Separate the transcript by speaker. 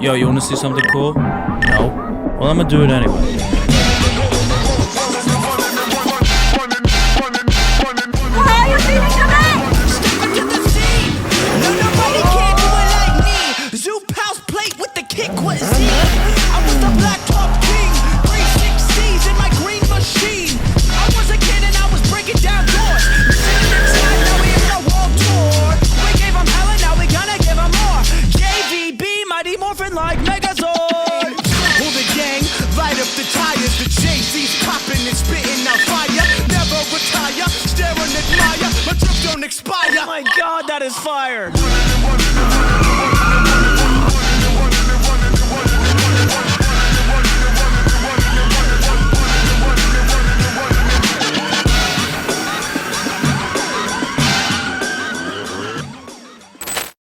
Speaker 1: Yo, you wanna see something cool? No? Well, I'm gonna do it anyway.
Speaker 2: Like Megazord. Pull the gang, light up the tires. The Jay-Z's popping and spitting out fire. Never retire, stare and admire. My drip don't expire. Oh my God, that is fire.